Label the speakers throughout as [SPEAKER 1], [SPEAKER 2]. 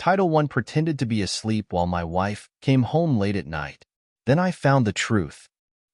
[SPEAKER 1] Title 1 pretended to be asleep while my wife came home late at night. Then I found the truth.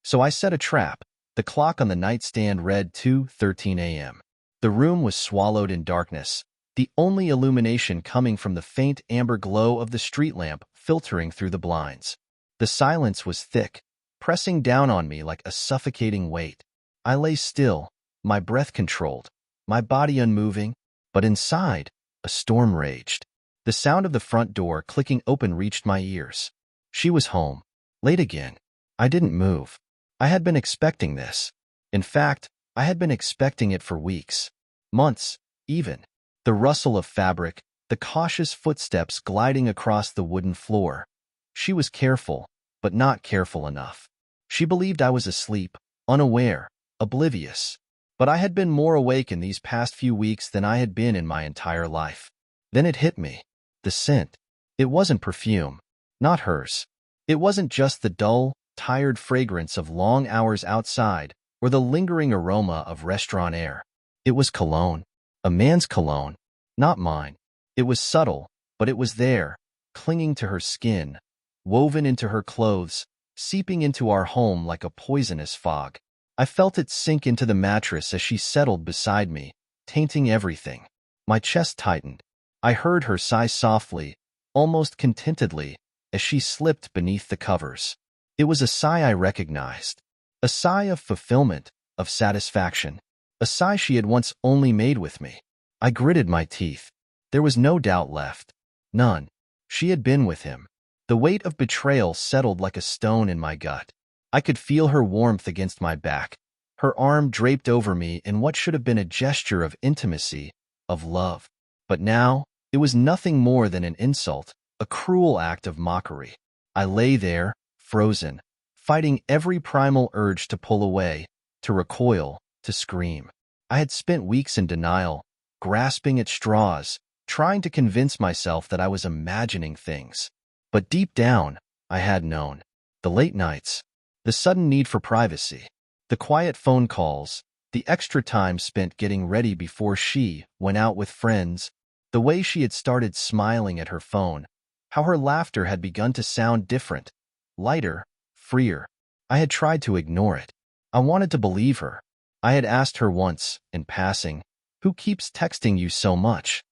[SPEAKER 1] So I set a trap. The clock on the nightstand read 2:13 a.m. The room was swallowed in darkness, the only illumination coming from the faint amber glow of the street lamp filtering through the blinds. The silence was thick, pressing down on me like a suffocating weight. I lay still, my breath controlled, my body unmoving, but inside, a storm raged. The sound of the front door clicking open reached my ears. She was home. Late again. I didn't move. I had been expecting this. In fact, I had been expecting it for weeks. Months, even. The rustle of fabric, the cautious footsteps gliding across the wooden floor. She was careful, but not careful enough. She believed I was asleep, unaware, oblivious. But I had been more awake in these past few weeks than I had been in my entire life. Then it hit me. The scent. It wasn't perfume. Not hers. It wasn't just the dull, tired fragrance of long hours outside or the lingering aroma of restaurant air. It was cologne. A man's cologne. Not mine. It was subtle, but it was there, clinging to her skin, woven into her clothes, seeping into our home like a poisonous fog. I felt it sink into the mattress as she settled beside me, tainting everything. My chest tightened. I heard her sigh softly, almost contentedly, as she slipped beneath the covers. It was a sigh I recognized. A sigh of fulfillment, of satisfaction. A sigh she had once only made with me. I gritted my teeth. There was no doubt left. None. She had been with him. The weight of betrayal settled like a stone in my gut. I could feel her warmth against my back, her arm draped over me in what should have been a gesture of intimacy, of love. But now, it was nothing more than an insult, a cruel act of mockery. I lay there, frozen, fighting every primal urge to pull away, to recoil, to scream. I had spent weeks in denial, grasping at straws, trying to convince myself that I was imagining things. But deep down, I had known. The late nights, the sudden need for privacy, the quiet phone calls, the extra time spent getting ready before she went out with friends, the way she had started smiling at her phone, how her laughter had begun to sound different, lighter, freer. I had tried to ignore it. I wanted to believe her. I had asked her once, in passing, "Who keeps texting you so much?"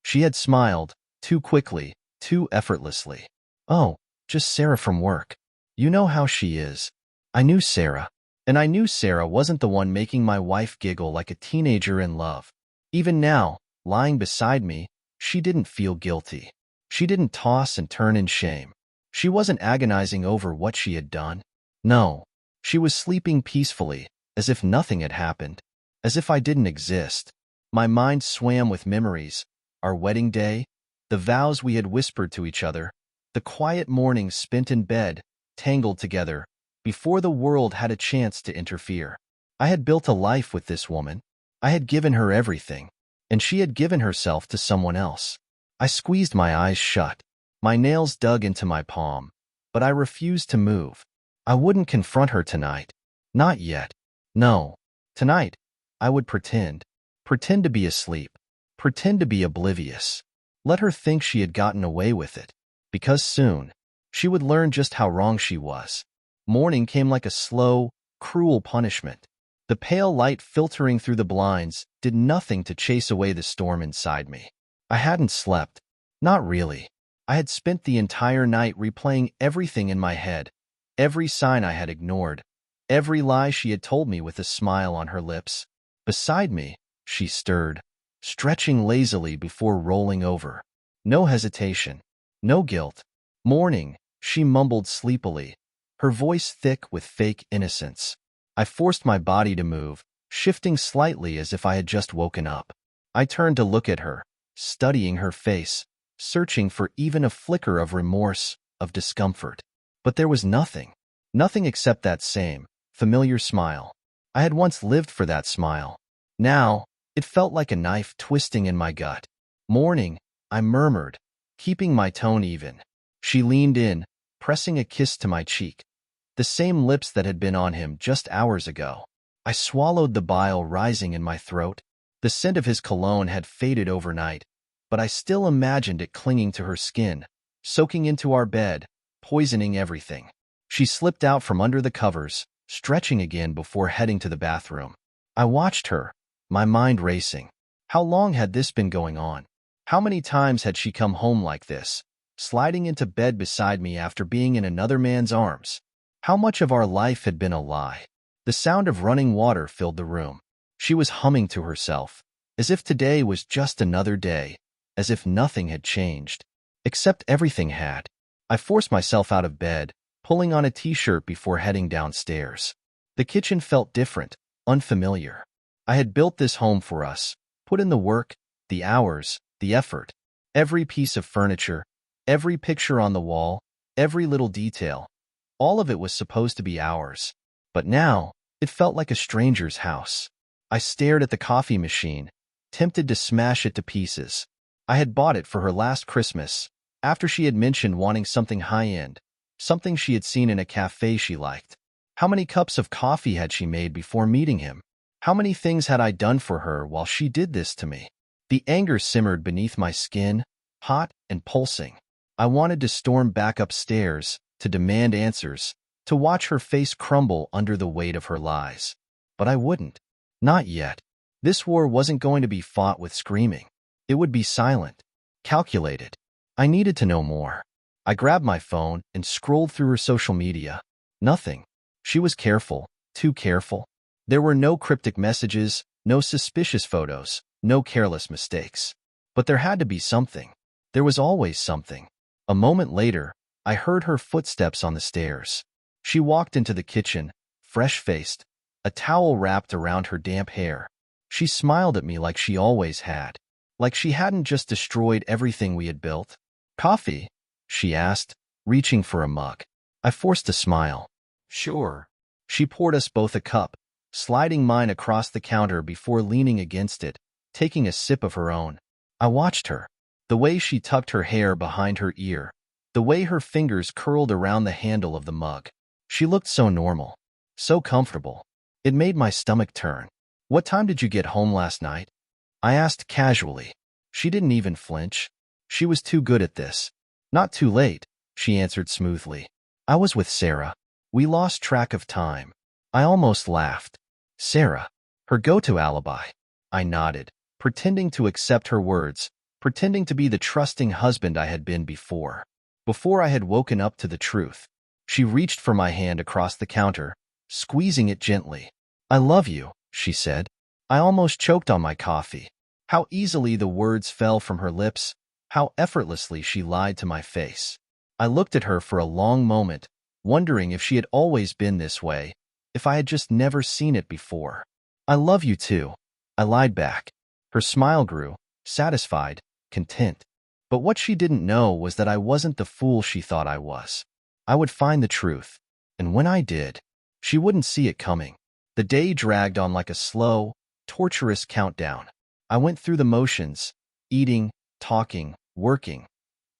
[SPEAKER 1] She had smiled, too quickly, too effortlessly. "Oh, just Sarah from work. You know how she is." I knew Sarah. And I knew Sarah wasn't the one making my wife giggle like a teenager in love. Even now, lying beside me, she didn't feel guilty. She didn't toss and turn in shame. She wasn't agonizing over what she had done. No, she was sleeping peacefully, as if nothing had happened, as if I didn't exist. My mind swam with memories, our wedding day, the vows we had whispered to each other, the quiet mornings spent in bed, tangled together, before the world had a chance to interfere. I had built a life with this woman. I had given her everything, and she had given herself to someone else. I squeezed my eyes shut. My nails dug into my palm, but I refused to move. I wouldn't confront her tonight. Not yet. No. Tonight, I would pretend. Pretend to be asleep. Pretend to be oblivious. Let her think she had gotten away with it. Because soon, she would learn just how wrong she was. Morning came like a slow, cruel punishment. The pale light filtering through the blinds did nothing to chase away the storm inside me. I hadn't slept. Not really. I had spent the entire night replaying everything in my head, every sign I had ignored, every lie she had told me with a smile on her lips. Beside me, she stirred, stretching lazily before rolling over. No hesitation. No guilt. "Morning," she mumbled sleepily, her voice thick with fake innocence. I forced my body to move, shifting slightly as if I had just woken up. I turned to look at her, studying her face, searching for even a flicker of remorse, of discomfort. But there was nothing. Nothing except that same, familiar smile. I had once lived for that smile. Now, it felt like a knife twisting in my gut. "Morning," I murmured, keeping my tone even. She leaned in, pressing a kiss to my cheek. The same lips that had been on him just hours ago. I swallowed the bile rising in my throat. The scent of his cologne had faded overnight, but I still imagined it clinging to her skin, soaking into our bed, poisoning everything. She slipped out from under the covers, stretching again before heading to the bathroom. I watched her, my mind racing. How long had this been going on? How many times had she come home like this, sliding into bed beside me after being in another man's arms? How much of our life had been a lie? The sound of running water filled the room. She was humming to herself, as if today was just another day, as if nothing had changed. Except everything had. I forced myself out of bed, pulling on a t-shirt before heading downstairs. The kitchen felt different, unfamiliar. I had built this home for us, put in the work, the hours, the effort. Every piece of furniture, every picture on the wall, every little detail. All of it was supposed to be ours. But now, it felt like a stranger's house. I stared at the coffee machine, tempted to smash it to pieces. I had bought it for her last Christmas, after she had mentioned wanting something high-end, something she had seen in a cafe she liked. How many cups of coffee had she made before meeting him? How many things had I done for her while she did this to me? The anger simmered beneath my skin, hot and pulsing. I wanted to storm back upstairs, to demand answers, to watch her face crumble under the weight of her lies. But I wouldn't. Not yet. This war wasn't going to be fought with screaming. It would be silent, calculated. I needed to know more. I grabbed my phone and scrolled through her social media. Nothing. She was careful, too careful. There were no cryptic messages, no suspicious photos, no careless mistakes. But there had to be something. There was always something. A moment later, I heard her footsteps on the stairs. She walked into the kitchen, fresh-faced, a towel wrapped around her damp hair. She smiled at me like she always had, like she hadn't just destroyed everything we had built. "Coffee?" she asked, reaching for a mug. I forced a smile. "Sure." She poured us both a cup, sliding mine across the counter before leaning against it, taking a sip of her own. I watched her, the way she tucked her hair behind her ear, the way her fingers curled around the handle of the mug. She looked so normal, so comfortable. It made my stomach turn. "What time did you get home last night?" I asked casually. She didn't even flinch. She was too good at this. "Not too late," she answered smoothly. "I was with Sarah. We lost track of time." I almost laughed. Sarah, her go-to alibi. I nodded, pretending to accept her words, pretending to be the trusting husband I had been before. Before I had woken up to the truth, she reached for my hand across the counter, squeezing it gently. "I love you," she said. I almost choked on my coffee. How easily the words fell from her lips, how effortlessly she lied to my face. I looked at her for a long moment, wondering if she had always been this way, if I had just never seen it before. "I love you too," I lied back. Her smile grew, satisfied, content. But what she didn't know was that I wasn't the fool she thought I was. I would find the truth, and when I did, she wouldn't see it coming. The day dragged on like a slow, torturous countdown. I went through the motions, eating, talking, working,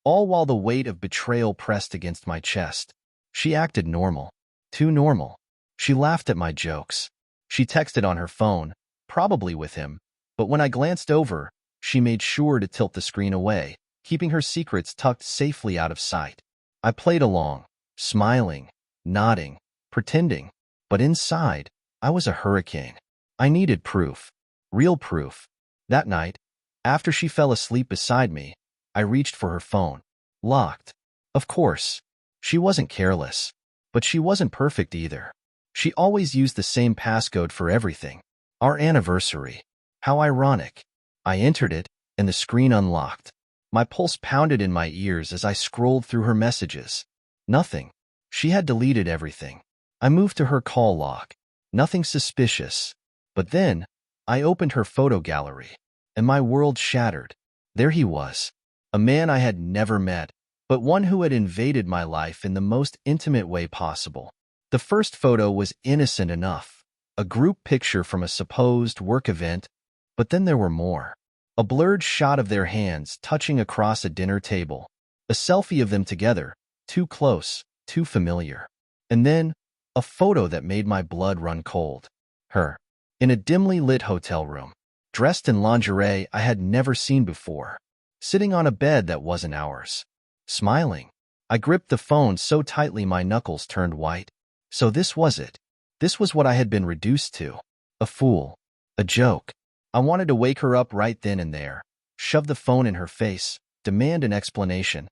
[SPEAKER 1] all while the weight of betrayal pressed against my chest. She acted normal, too normal. She laughed at my jokes. She texted on her phone, probably with him, but when I glanced over, she made sure to tilt the screen away, keeping her secrets tucked safely out of sight. I played along, smiling, nodding, pretending, but inside, I was a hurricane. I needed proof, real proof. That night, after she fell asleep beside me, I reached for her phone. Locked. Of course. She wasn't careless, but she wasn't perfect either. She always used the same passcode for everything. Our anniversary. How ironic. I entered it, and the screen unlocked. My pulse pounded in my ears as I scrolled through her messages. Nothing. She had deleted everything. I moved to her call log. Nothing suspicious. But then, I opened her photo gallery, and my world shattered. There he was, a man I had never met, but one who had invaded my life in the most intimate way possible. The first photo was innocent enough, a group picture from a supposed work event, but then there were more. A blurred shot of their hands touching across a dinner table, a selfie of them together, too close, too familiar. And then, a photo that made my blood run cold. Her, in a dimly lit hotel room, dressed in lingerie I had never seen before. sitting on a bed that wasn't ours. Smiling. I gripped the phone so tightly my knuckles turned white. So this was it. This was what I had been reduced to. A fool. A joke. I wanted to wake her up right then and there, shove the phone in her face, demand an explanation.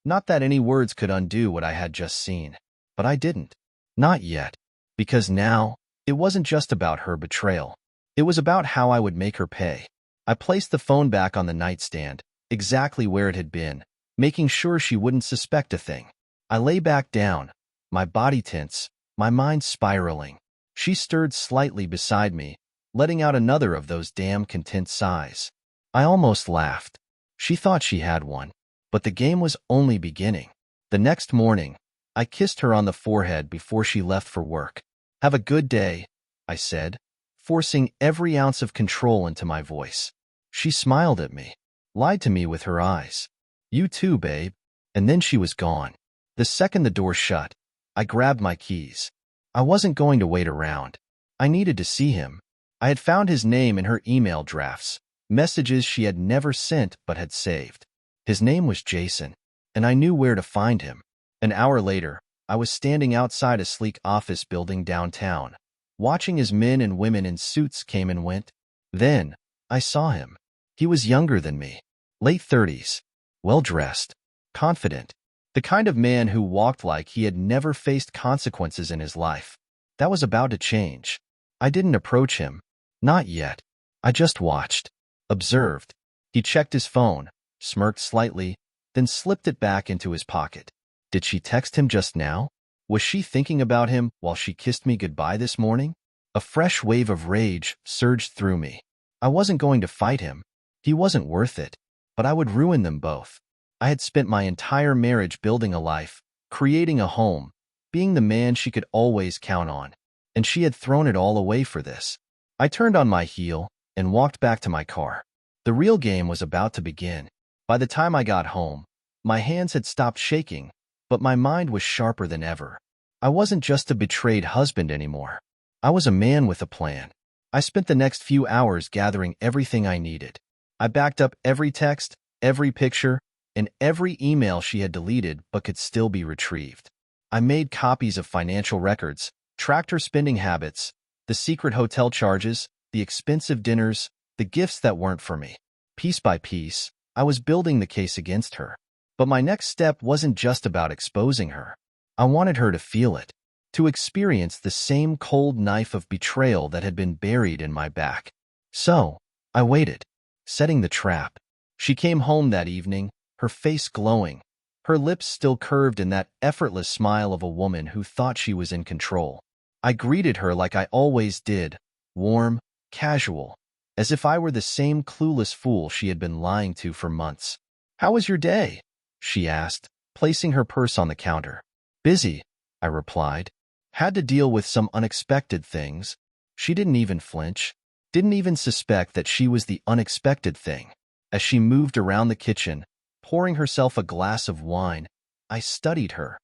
[SPEAKER 1] Not that any words could undo what I had just seen. But I didn't. Not yet. Because now, it wasn't just about her betrayal. It was about how I would make her pay. I placed the phone back on the nightstand, exactly where it had been, making sure she wouldn't suspect a thing. I lay back down, my body tense, my mind spiraling. She stirred slightly beside me, letting out another of those damn content sighs. I almost laughed. She thought she had one. But the game was only beginning. The next morning, I kissed her on the forehead before she left for work. "Have a good day," I said, forcing every ounce of control into my voice. She smiled at me, lied to me with her eyes. "You too, babe." And then she was gone. The second the door shut, I grabbed my keys. I wasn't going to wait around. I needed to see him. I had found his name in her email drafts, messages she had never sent but had saved. His name was Jason, and I knew where to find him. An hour later, I was standing outside a sleek office building downtown, watching as men and women in suits came and went. Then, I saw him. He was younger than me, late 30s, well-dressed, confident, the kind of man who walked like he had never faced consequences in his life. That was about to change. I didn't approach him. Not yet. I just watched, observed. He checked his phone, smirked slightly, then slipped it back into his pocket. Did she text him just now? Was she thinking about him while she kissed me goodbye this morning? A fresh wave of rage surged through me. I wasn't going to fight him. He wasn't worth it. But I would ruin them both. I had spent my entire marriage building a life, creating a home, being the man she could always count on. And she had thrown it all away for this. I turned on my heel and walked back to my car. The real game was about to begin. By the time I got home, my hands had stopped shaking, but my mind was sharper than ever. I wasn't just a betrayed husband anymore. I was a man with a plan. I spent the next few hours gathering everything I needed. I backed up every text, every picture, and every email she had deleted but could still be retrieved. I made copies of financial records, tracked her spending habits, the secret hotel charges, the expensive dinners, the gifts that weren't for me. Piece by piece, I was building the case against her. But my next step wasn't just about exposing her. I wanted her to feel it, to experience the same cold knife of betrayal that had been buried in my back. So, I waited, setting the trap. She came home that evening, her face glowing, her lips still curved in that effortless smile of a woman who thought she was in control. I greeted her like I always did, warm, casual, as if I were the same clueless fool she had been lying to for months. "How was your day?" she asked, placing her purse on the counter. "Busy," I replied. "Had to deal with some unexpected things." She didn't even flinch, didn't even suspect that she was the unexpected thing. As she moved around the kitchen, pouring herself a glass of wine, I studied her.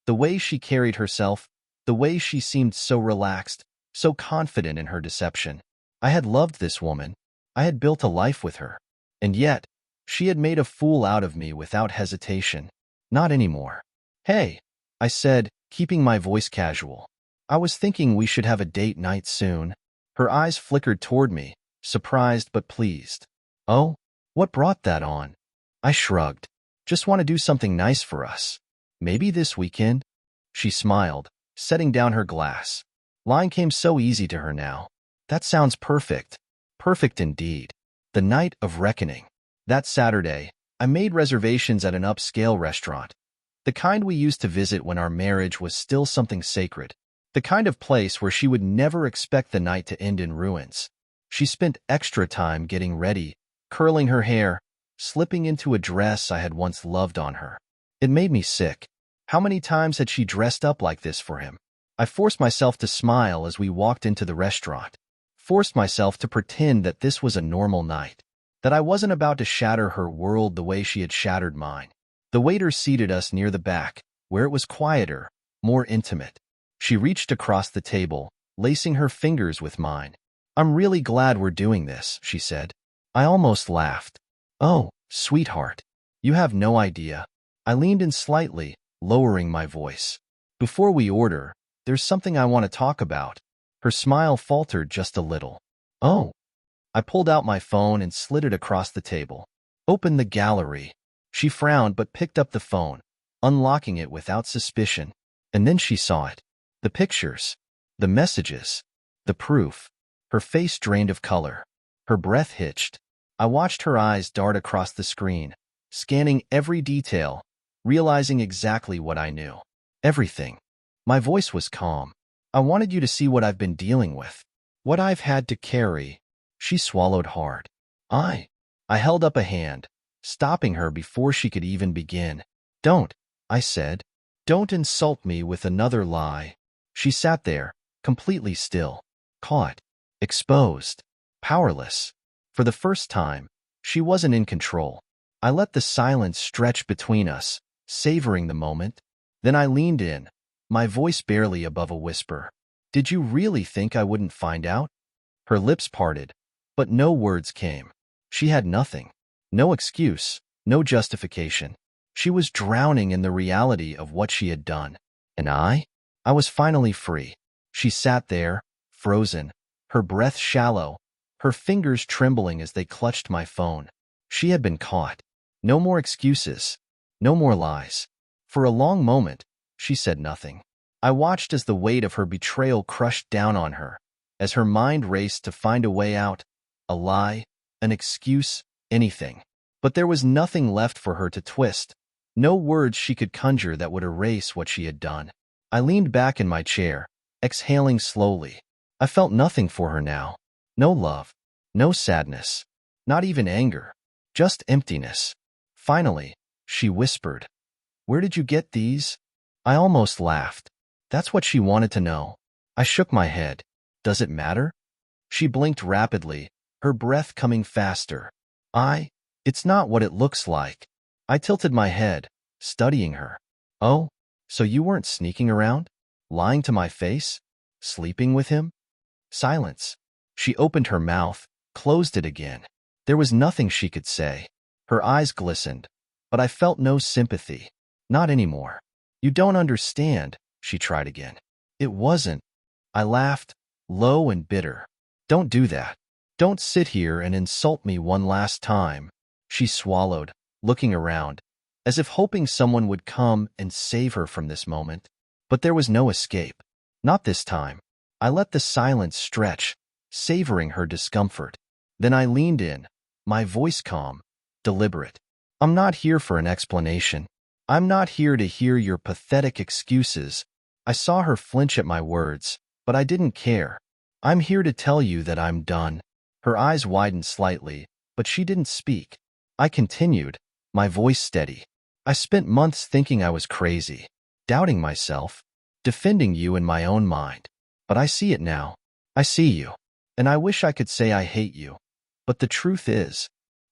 [SPEAKER 1] The way she carried herself, the way she seemed so relaxed, so confident in her deception. I had loved this woman. I had built a life with her. And yet, she had made a fool out of me without hesitation. Not anymore. "Hey," I said, keeping my voice casual. "I was thinking we should have a date night soon." Her eyes flickered toward me, surprised but pleased. "Oh, what brought that on?" I shrugged. "Just want to do something nice for us. Maybe this weekend?" She smiled, setting down her glass. Lying came so easy to her now. "That sounds perfect. Perfect indeed." The night of reckoning. That Saturday, I made reservations at an upscale restaurant. The kind we used to visit when our marriage was still something sacred. The kind of place where she would never expect the night to end in ruins. She spent extra time getting ready, curling her hair, slipping into a dress I had once loved on her. It made me sick. How many times had she dressed up like this for him? I forced myself to smile as we walked into the restaurant. Forced myself to pretend that this was a normal night. That I wasn't about to shatter her world the way she had shattered mine. The waiter seated us near the back, where it was quieter, more intimate. She reached across the table, lacing her fingers with mine. "I'm really glad we're doing this," she said. I almost laughed. "Oh, Sweetheart, you have no idea. I leaned in slightly, lowering my voice. Before we order, there's something I want to talk about. Her smile faltered just a little. Oh. I pulled out my phone and slid it across the table. Open the gallery. She frowned but picked up the phone, unlocking it without suspicion. And then she saw it. The pictures. The messages. The proof. Her face drained of color. Her breath hitched. I watched her eyes dart across the screen, scanning every detail, realizing exactly what I knew. Everything. My voice was calm. I wanted you to see what I've been dealing with. What I've had to carry. She swallowed hard. I held up a hand, stopping her before she could even begin. Don't, I said. Don't insult me with another lie. She sat there, completely still, caught, exposed, powerless. For the first time, she wasn't in control. I let the silence stretch between us, savoring the moment. Then I leaned in, my voice barely above a whisper. Did you really think I wouldn't find out? Her lips parted, but no words came. She had nothing. No excuse, no justification. She was drowning in the reality of what she had done. And I was finally free. She sat there, frozen, her breath shallow, her fingers trembling as they clutched my phone. She had been caught. No more excuses. No more lies. For a long moment, she said nothing. I watched as the weight of her betrayal crushed down on her, as her mind raced to find a way out, a lie, an excuse, anything. But there was nothing left for her to twist, no words she could conjure that would erase what she had done. I leaned back in my chair, exhaling slowly. I felt nothing for her now. No love, no sadness, not even anger, just emptiness. Finally, she whispered, "Where did you get these?" I almost laughed. That's what she wanted to know. I shook my head. Does it matter? She blinked rapidly, her breath coming faster. It's not what it looks like. I tilted my head, studying her. Oh, so you weren't sneaking around? Lying to my face? Sleeping with him? Silence. She opened her mouth, closed it again. There was nothing she could say. Her eyes glistened, but I felt no sympathy. Not anymore. You don't understand, she tried again. It wasn't. I laughed, low and bitter. Don't do that. Don't sit here and insult me one last time. She swallowed, looking around, as if hoping someone would come and save her from this moment. But there was no escape. Not this time. I let the silence stretch, savoring her discomfort. Then I leaned in, my voice calm, deliberate. I'm not here for an explanation. I'm not here to hear your pathetic excuses. I saw her flinch at my words, but I didn't care. I'm here to tell you that I'm done. Her eyes widened slightly, but she didn't speak. I continued, my voice steady. I spent months thinking I was crazy, doubting myself, defending you in my own mind. But I see it now. I see you. And I wish I could say I hate you. But the truth is,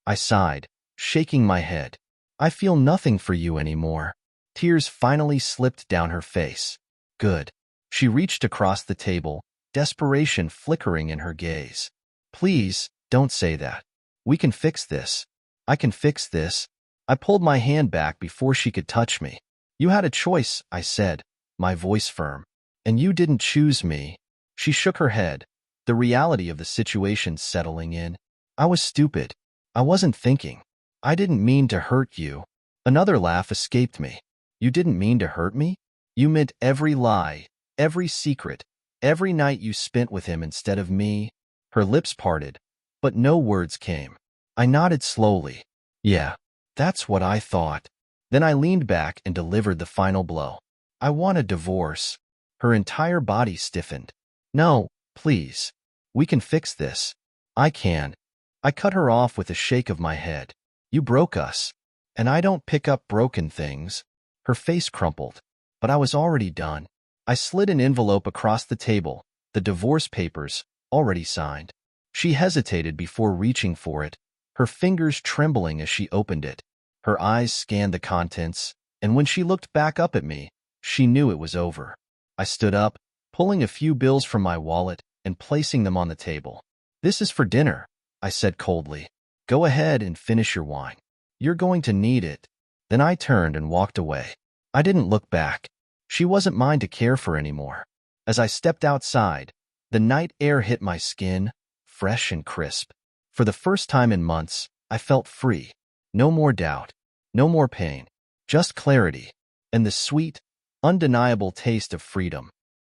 [SPEAKER 1] I sighed, shaking my head. I feel nothing for you anymore. Tears finally slipped down her face. Good. She reached across the table, desperation flickering in her gaze. Please, don't say that. We can fix this. I can fix this. I pulled my hand back before she could touch me. You had a choice, I said, my voice firm. And you didn't choose me. She shook her head, the reality of the situation settling in. I was stupid. I wasn't thinking. I didn't mean to hurt you. Another laugh escaped me. You didn't mean to hurt me? You meant every lie, every secret, every night you spent with him instead of me. Her lips parted, but no words came. I nodded slowly. Yeah, that's what I thought. Then I leaned back and delivered the final blow. I want a divorce. Her entire body stiffened. No, please. We can fix this. I can. I cut her off with a shake of my head. You broke us. And I don't pick up broken things. Her face crumpled. But I was already done. I slid an envelope across the table, the divorce papers, already signed. She hesitated before reaching for it, her fingers trembling as she opened it. Her eyes scanned the contents, and when she looked back up at me, she knew it was over. I stood up, pulling a few bills from my wallet and placing them on the table. This is for dinner, I said coldly. Go ahead and finish your wine. You're going to need it." Then I turned and walked away. I didn't look back. She wasn't mine to care for anymore. As I stepped outside, the night air hit my skin, fresh and crisp. For the first time in months, I felt free. No more doubt, no more pain, just clarity, and the sweet, undeniable taste of freedom.